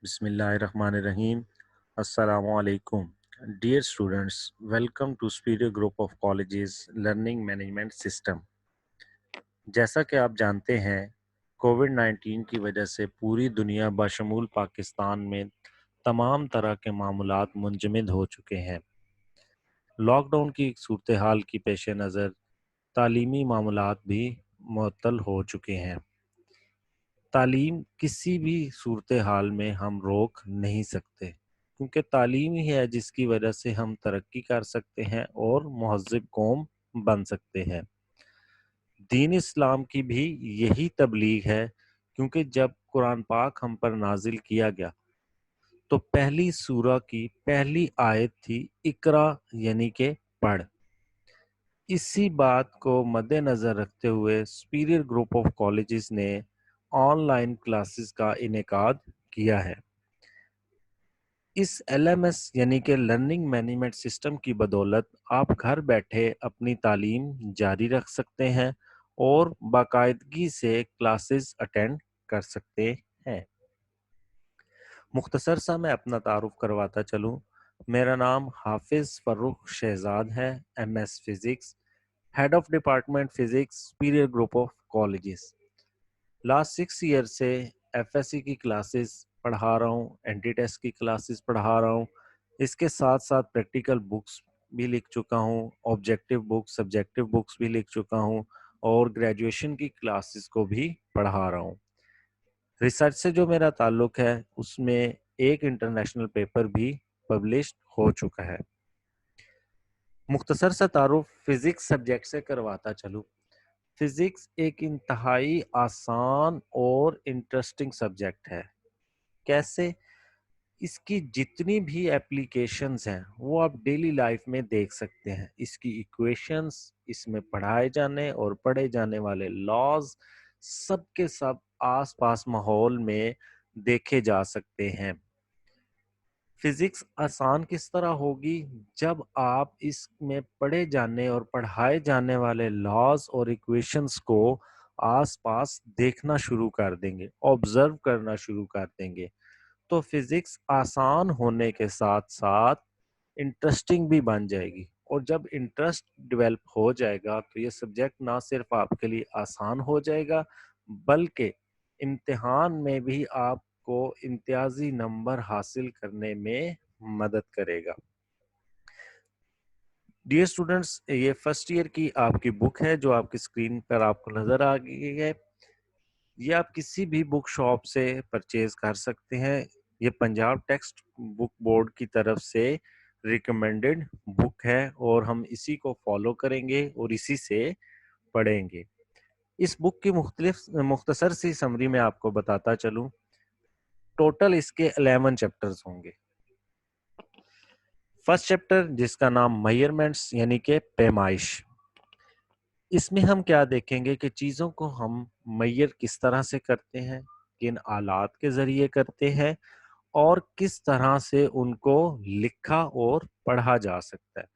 Bismillahirrahmanirrahim. Assalamu alaikum. Dear students, welcome to Superior Group of Colleges Learning Management System. जैसा कि आप जानते हैं, कोविड-19 की वजह से पूरी दुनिया बशमूल पाकिस्तान में तमाम तरह के मामलात मुंजमद हो चुके हैं। लॉकडाउन की सूरत हाल की पेश नज़र तालीमी मामलात भी मुअत्तल हो चुके हैं। तालीम किसी भी सूरत हाल में हम रोक नहीं सकते, क्योंकि तालीम ही है जिसकी वजह से हम तरक्की कर सकते हैं और महज़्ज़ब कौम बन सकते हैं। दीन इस्लाम की भी यही तबलीग है, क्योंकि जब कुरान पाक हम पर नाजिल किया गया तो पहली सूरा की पहली आयत थी इकरा, यानी के पढ़। इसी बात को मद्देनज़र रखते हुए सुपीरियर ग्रुप ऑफ कॉलेजेस ने ऑनलाइन क्लासेस का इनेकाद किया है। इस एलएमएस यानी कि लर्निंग मैनेजमेंट सिस्टम की बदौलत आप घर बैठे अपनी तालीम जारी रख सकते हैं और बाकायदगी से क्लासेस अटेंड कर सकते हैं। मुख्तसर सा मैं अपना तारुफ करवाता चलूँ। मेरा नाम हाफिज़ फ़र्रुख शहजाद है, MS physics, head of department physics, superior group of colleges. Last 6 year से एफएससी की क्लासेस पढ़ा रहा हूँ, एंटी टेस्ट की क्लासेस पढ़ा रहा हूँ। इसके साथ साथ प्रैक्टिकल बुक्स भी लिख चुका हूँ, ऑब्जेक्टिव बुक्स, सब्जेक्टिव बुक्स भी लिख चुका हूँ और ग्रेजुएशन की क्लासेस को भी पढ़ा रहा हूँ। रिसर्च से जो मेरा ताल्लुक है उसमें एक इंटरनेशनल पेपर भी पब्लिश हो चुका है। मुख्तसर सा तारुफ फिज़िक्स सब्जेक्ट से करवाता चलूँ। फिज़िक्स एक इंतहाई आसान और इंटरेस्टिंग सब्जेक्ट है। कैसे? इसकी जितनी भी एप्लीकेशंस हैं वो आप डेली लाइफ में देख सकते हैं। इसकी इक्वेशंस, इसमें पढ़ाए जाने और पढ़े जाने वाले लॉज सब के सब आसपास माहौल में देखे जा सकते हैं। फिजिक्स आसान किस तरह होगी? जब आप इसमें पढ़े जाने और पढ़ाए जाने वाले लॉज और इक्वेशंस को आसपास देखना शुरू कर देंगे, ऑब्जर्व करना शुरू कर देंगे, तो फिजिक्स आसान होने के साथ साथ इंटरेस्टिंग भी बन जाएगी। और जब इंटरेस्ट डेवलप हो जाएगा तो ये सब्जेक्ट ना सिर्फ आपके लिए आसान हो जाएगा, बल्कि इम्तिहान में भी आपको इम्तियाजी नंबर हासिल करने में मदद करेगा। डियर स्टूडेंट्स, ये फर्स्ट ईयर की आपकी बुक है जो आपकी स्क्रीन पर आपको नजर आ गई है। ये आप किसी भी बुक शॉप से परचेज कर सकते हैं। ये पंजाब टेक्स्ट बुक बोर्ड की तरफ से रिकमेंडेड बुक है और हम इसी को फॉलो करेंगे और इसी से पढ़ेंगे। इस बुक की मुख्तसर सी समरी में आपको बताता चलूं। टोटल इसके 11 चैप्टर्स होंगे। फर्स्ट चैप्टर जिसका नाम मेजरमेंट्स यानी कि पैमाइश। इसमें हम क्या देखेंगे कि चीज़ों को हम मैयर किस तरह से करते हैं, किन आलात के ज़रिए करते हैं और किस तरह से उनको लिखा और पढ़ा जा सकता है।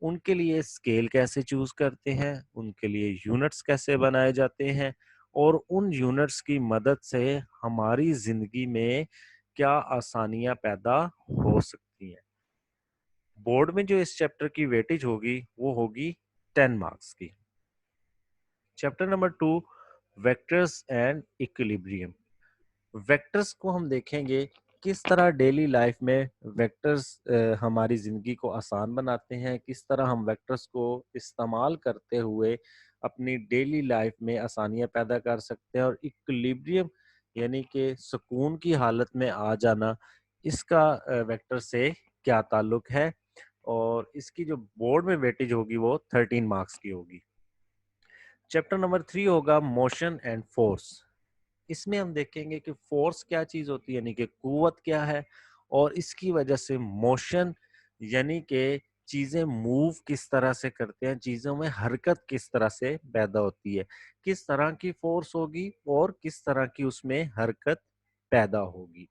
उनके लिए स्केल कैसे चूज़ करते हैं, उनके लिए यूनिट्स कैसे बनाए जाते हैं और उन यूनिट्स की मदद से हमारी ज़िंदगी में क्या आसानियाँ पैदा हो सकती हैं। बोर्ड में जो इस चैप्टर की वेटेज होगी वो होगी 10 मार्क्स की। Chapter number 2, vectors and equilibrium. Vectors को हम देखेंगे किस तरह डेली लाइफ में वेक्टर्स हमारी ज़िंदगी को आसान बनाते हैं, किस तरह हम वेक्टर्स को इस्तेमाल करते हुए अपनी डेली लाइफ में आसानियां पैदा कर सकते हैं। और इक्विलिब्रियम यानी कि सुकून की हालत में आ जाना, इसका वेक्टर से क्या ताल्लुक है और इसकी जो बोर्ड में वेटेज होगी वो 13 मार्क्स की होगी। चैप्टर नंबर 3 होगा मोशन एंड फोर्स। इसमें हम देखेंगे कि फोर्स क्या चीज होती है, यानी कि कुव्वत क्या है, और इसकी वजह से मोशन यानी कि चीजें मूव किस तरह से करते हैं, चीजों में हरकत किस तरह से पैदा होती है, किस तरह की फोर्स होगी और किस तरह की उसमें हरकत पैदा होगी।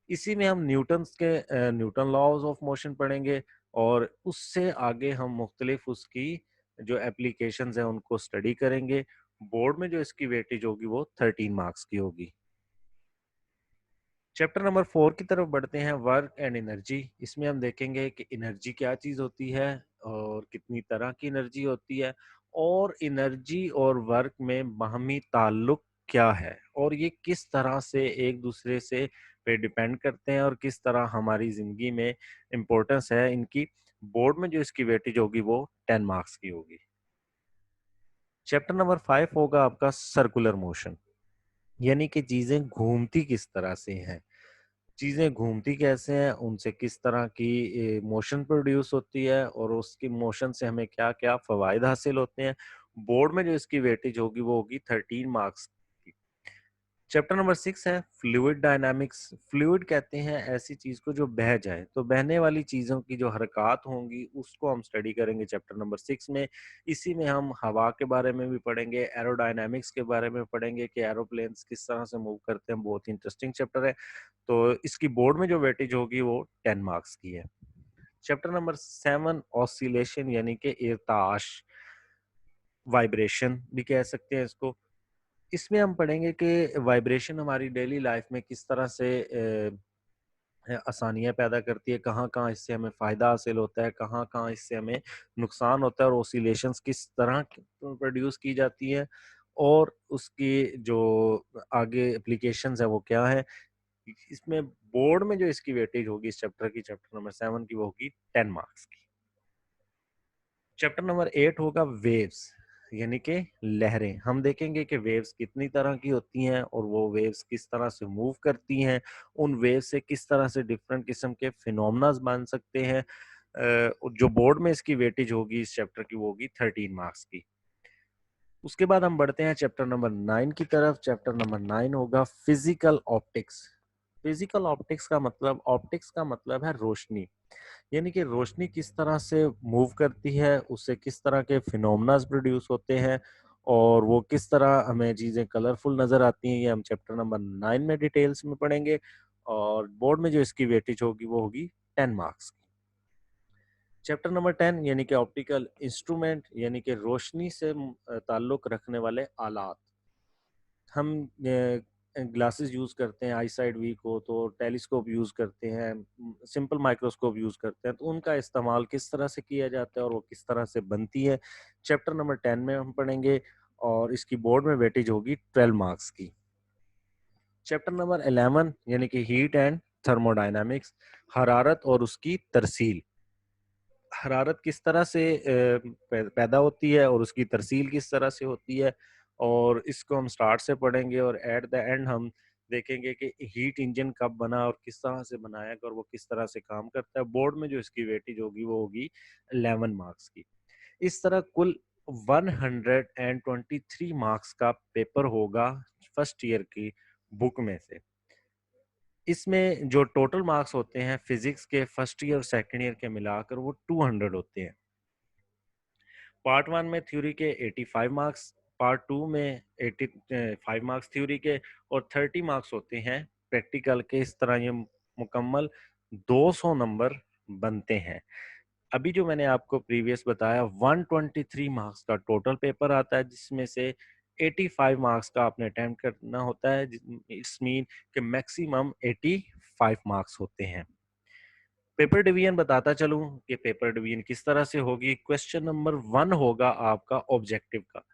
इसी में हम न्यूटन लॉज ऑफ मोशन पढ़ेंगे और उससे आगे हम मुख्तलिफ उसकी जो एप्लीकेशंस हैं उनको स्टडी करेंगे। बोर्ड में जो इसकी वेटेज होगी वो 13 मार्क्स की होगी। चैप्टर नंबर 4 की तरफ बढ़ते हैं, वर्क एंड एनर्जी। इसमें हम देखेंगे कि एनर्जी क्या चीज़ होती है और कितनी तरह की एनर्जी होती है, और एनर्जी और वर्क में बाहमी ताल्लुक क्या है, और ये किस तरह से एक दूसरे से पे डिपेंड करते हैं और किस तरह हमारी ज़िंदगी में इम्पोर्टेंस है इनकी। बोर्ड में जो इसकी वेटेज होगी वो 10 मार्क्स की होगी। चैप्टर नंबर 5 होगा आपका सर्कुलर मोशन, यानी कि चीज़ें घूमती किस तरह से हैं। चीज़ें घूमती कैसे हैं, उनसे किस तरह की मोशन प्रोड्यूस होती है और उसकी मोशन से हमें क्या-क्या फ़वाइद हासिल होते हैं। बोर्ड में जो इसकी वेटेज होगी वो होगी 13 मार्क्स की। चैप्टर नंबर 6 है फ्लूइड डायनामिक्स। फ्लूइड कहते हैं ऐसी चीज़ को जो बह जाए, तो बहने वाली चीज़ों की जो हरकत होंगी उसको हम स्टडी करेंगे चैप्टर नंबर 6 में। इसी में हम हवा के बारे में भी पढ़ेंगे, एरोडायनामिक्स के बारे में पढ़ेंगे कि एरोप्लेन्स किस तरह से मूव करते हैं। बहुत ही इंटरेस्टिंग चैप्टर है। तो इसकी बोर्ड में जो वेटेज होगी वो 10 मार्क्स की है। चैप्टर नंबर 7 ऑसिलेशन, यानी कि इरताश, वाइब्रेशन भी कह सकते हैं इसको। इसमें हम पढ़ेंगे कि वाइब्रेशन हमारी डेली लाइफ में किस तरह से आसानियाँ पैदा करती है, कहाँ-कहाँ इससे हमें फ़ायदा हासिल होता है, कहाँ-कहाँ इससे हमें नुकसान होता है, और ऑसिलेशंस किस तरह प्रोड्यूस की जाती है, और उसकी जो आगे एप्लीकेशंस है वो क्या है। इसमें बोर्ड में जो इसकी वेटेज होगी इस चैप्टर की, चैप्टर नंबर 7 की, वो होगी 10 मार्क्स की। चैप्टर नंबर 8 होगा वेव्स, यानी कि लहरें। हम देखेंगे कि वेव्स कितनी तरह की होती हैं और वो वेव्स किस तरह से मूव करती हैं। उन वेव्स से किस तरह से डिफरेंट किस्म के फिनोमेनास बन सकते हैं। जो बोर्ड में इसकी वेटेज होगी इस चैप्टर की, वो होगी 13 मार्क्स की। उसके बाद हम बढ़ते हैं चैप्टर नंबर 9 की तरफ। चैप्टर नंबर 9 होगा फिजिकल ऑप्टिक्स। फिजिकल ऑप्टिक्स का मतलब है रोशनी, यानी कि रोशनी किस तरह से मूव करती है, उससे किस तरह के फिनोमेनास प्रोड्यूस होते हैं, और वो किस तरह हमें चीज़ें कलरफुल नज़र आती हैं। ये हम चैप्टर नंबर 9 में डिटेल्स में पढ़ेंगे, और बोर्ड में जो इसकी वेटेज होगी वो होगी 10 मार्क्स की। चैप्टर नंबर 10 यानी कि ऑप्टिकल इंस्ट्रूमेंट, यानी कि रोशनी से ताल्लुक रखने वाले आलात। हम ग्लासेस यूज़ करते हैं, आई साइट वीक हो तो टेलीस्कोप यूज़ करते हैं, सिंपल माइक्रोस्कोप यूज़ करते हैं, तो उनका इस्तेमाल किस तरह से किया जाता है और वो किस तरह से बनती है, चैप्टर नंबर 10 में हम पढ़ेंगे, और इसकी बोर्ड में वेटेज होगी 12 मार्क्स की। चैप्टर नंबर 11 यानी कि हीट एंड थर्मोडायनामिक्स, हरारत और उसकी तरसील। हरारत किस तरह से पैदा होती है और उसकी तरसील किस तरह से होती है, और इसको हम स्टार्ट से पढ़ेंगे, और एट द एंड हम देखेंगे कि हीट इंजन कब बना और किस तरह से बनाया और वो किस तरह से काम करता है। बोर्ड में जो इसकी वेटेज होगी वो होगी 11 मार्क्स की। इस तरह कुल 123 मार्क्स का पेपर होगा फर्स्ट ईयर की बुक में से। इसमें जो टोटल मार्क्स होते हैं फिजिक्स के फर्स्ट ईयर और सेकंड ईयर के मिलाकर वो 200 होते हैं। पार्ट 1 में थ्योरी के 85 मार्क्स, पार्ट 2 में 85 मार्क्स थ्योरी के, और 30 मार्क्स होते हैं प्रैक्टिकल के। इस तरह ये मुकम्मल 200 नंबर बनते हैं। अभी जो मैंने आपको प्रीवियस बताया 123 मार्क्स का टोटल पेपर आता है, जिसमें से 85 मार्क्स का आपने अटेम्प्ट करना होता है। इट्स मीन कि मैक्सिमम 85 मार्क्स होते हैं। पेपर डिवीजन बताता चलूं कि पेपर डिवीजन किस तरह से होगी। क्वेश्चन नंबर 1 होगा आपका ऑब्जेक्टिव का,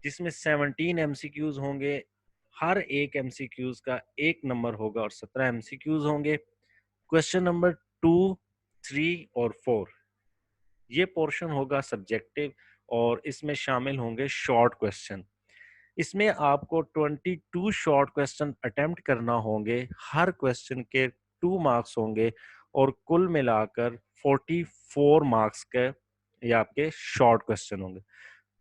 जिसमें 17 एमसीक्यूज होंगे। हर एक एमसीक्यूज का 1 नंबर होगा और 17 एमसीक्यूज होंगे। क्वेश्चन नंबर 2, 3 और 4, ये पोर्शन होगा सब्जेक्टिव, और इसमें शामिल होंगे शॉर्ट क्वेश्चन। इसमें आपको 22 शॉर्ट क्वेश्चन अटेम्प्ट करना होंगे। हर क्वेश्चन के 2 मार्क्स होंगे, और कुल मिलाकर 44 मार्क्स के ये आपके शॉर्ट क्वेश्चन होंगे।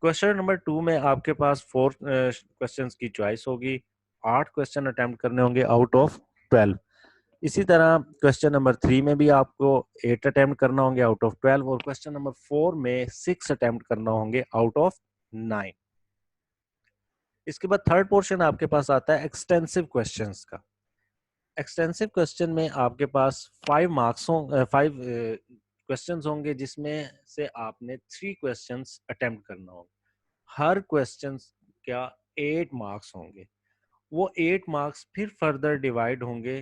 क्वेश्चन नंबर 2 में आपके पास 4 क्वेश्चंस की चॉइस होगी। 8 क्वेश्चन अटेम्प्ट करने होंगे आउट ऑफ 12। इसी तरह क्वेश्चन नंबर 3 में भी आपको 8 अटेम्प्ट करना होंगे आउट ऑफ 12, और क्वेश्चन नंबर 4 में 6 अटेम्प्ट करना होंगे आउट ऑफ 9। इसके बाद थर्ड पोर्शन आपके पास आता है एक्सटेंसिव क्वेश्चंस का। एक्सटेंसिव क्वेश्चन में आपके पास 5 क्वेश्चंस होंगे, जिसमें से आपने 3 क्वेश्चंस अटेम्प्ट करना होगा। हर क्वेश्चन का 8 मार्क्स होंगे, वो 8 मार्क्स फिर फर्दर डिवाइड होंगे।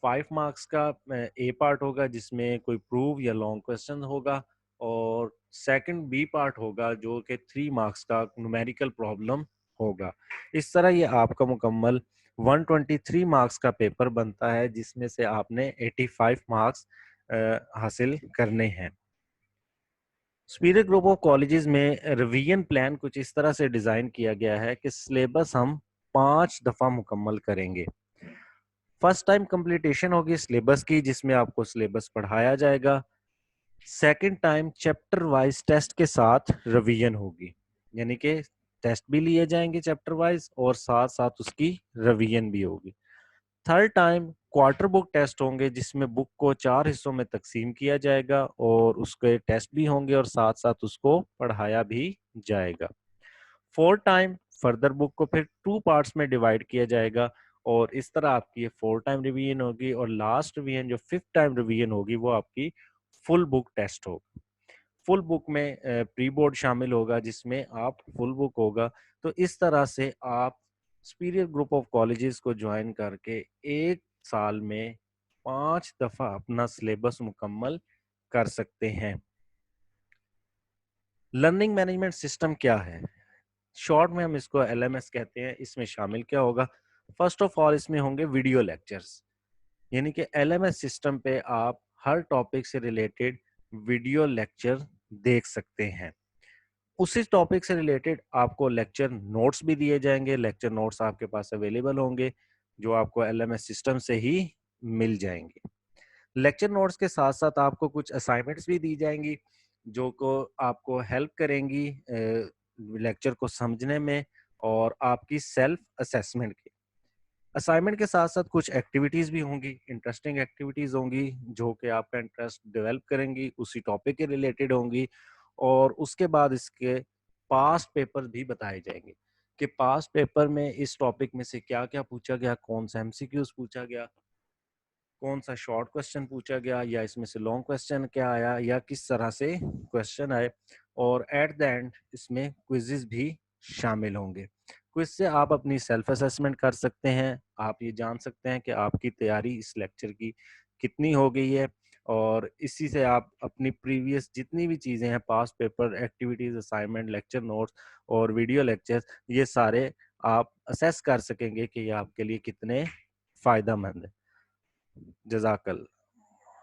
5 मार्क्स का ए पार्ट होगा जिसमें कोई प्रूव या लॉन्ग क्वेश्चन होगा, और सेकंड बी पार्ट होगा जो कि 3 मार्क्स का न्यूमेरिकल प्रॉब्लम होगा। इस तरह ये आपका मुकम्मल 123 मार्क्स का पेपर बनता है, जिसमें से आपने 85 मार्क्स हासिल करने हैं। सुपीरियर ग्रुप ऑफ कॉलेजेस में रिवीजन प्लान कुछ इस तरह से डिजाइन किया गया है कि सिलेबस हम 5 दफा मुकम्मल करेंगे। फर्स्ट टाइम कंप्लीटेशन होगी सिलेबस की, जिसमें आपको सिलेबस पढ़ाया जाएगा। Second time chapter wise test के साथ रिवीजन होगी, यानी कि टेस्ट भी लिए जाएंगे चैप्टर वाइज और साथ साथ उसकी रिवीजन भी होगी। Third time quarter book test होंगे, जिसमें बुक को 4 हिस्सों में तकसीम किया जाएगा और उसके टेस्ट भी होंगे और साथ साथ उसको पढ़ाया भी जाएगा। फोर्थ टाइम फर्दर बुक को फिर 2 पार्ट्स में डिवाइड किया जाएगा और इस तरह आपकी ये 4 टाइम रिवीजन होगी, और लास्ट रिवीजन जो 5th टाइम रिवीजन होगी वो आपकी फुल बुक टेस्ट होगा। फुल बुक में प्री बोर्ड शामिल होगा जिसमें आप फुल बुक होगा। तो इस तरह से आप सुपीरियर ग्रुप ऑफ कॉलेजेस को ज्वाइन करके 1 साल में 5 दफा अपना सिलेबस मुकम्मल कर सकते हैं। लर्निंग मैनेजमेंट सिस्टम क्या है? शॉर्ट में हम इसको एलएमएस कहते हैं। इसमें शामिल क्या होगा? फर्स्ट ऑफ ऑल इसमें होंगे वीडियो लेक्चर्स, यानी कि एलएमएस सिस्टम पे आप हर टॉपिक से रिलेटेड वीडियो लेक्चर देख सकते हैं। उसी टॉपिक से रिलेटेड आपको लेक्चर नोट्स भी दिए जाएंगे। लेक्चर नोट्स आपके पास अवेलेबल होंगे जो आपको एलएमएस सिस्टम से ही मिल जाएंगे। लेक्चर नोट्स के साथ साथ आपको कुछ असाइनमेंट्स भी दी जाएंगी जो को आपको हेल्प करेंगी लेक्चर को समझने में और आपकी सेल्फ असेसमेंट के। असाइनमेंट के साथ साथ कुछ एक्टिविटीज भी होंगी, इंटरेस्टिंग एक्टिविटीज होंगी जो कि आपका इंटरेस्ट डेवलप करेंगी, उसी टॉपिक के रिलेटेड होंगी। और उसके बाद इसके पास्ट पेपर भी बताए जाएंगे कि पास्ट पेपर में इस टॉपिक में से क्या क्या पूछा गया, कौन सा एमसीक्यूज पूछा गया, कौन सा शॉर्ट क्वेश्चन पूछा गया, या इसमें से लॉन्ग क्वेश्चन क्या आया, या किस तरह से क्वेश्चन आए। और एट द एंड इसमें क्विजेस भी शामिल होंगे। क्विज से आप अपनी सेल्फ असेसमेंट कर सकते हैं। आप ये जान सकते हैं कि आपकी तैयारी इस लेक्चर की कितनी हो गई है, और इसी से आप अपनी प्रीवियस जितनी भी चीज़ें हैं, past paper, activities, assignment, lecture notes और वीडियो लेक्चर्स, ये सारे आप असेस कर सकेंगे कि ये आपके लिए कितने फ़ायदेमंद है। जज़ाकल्लाह।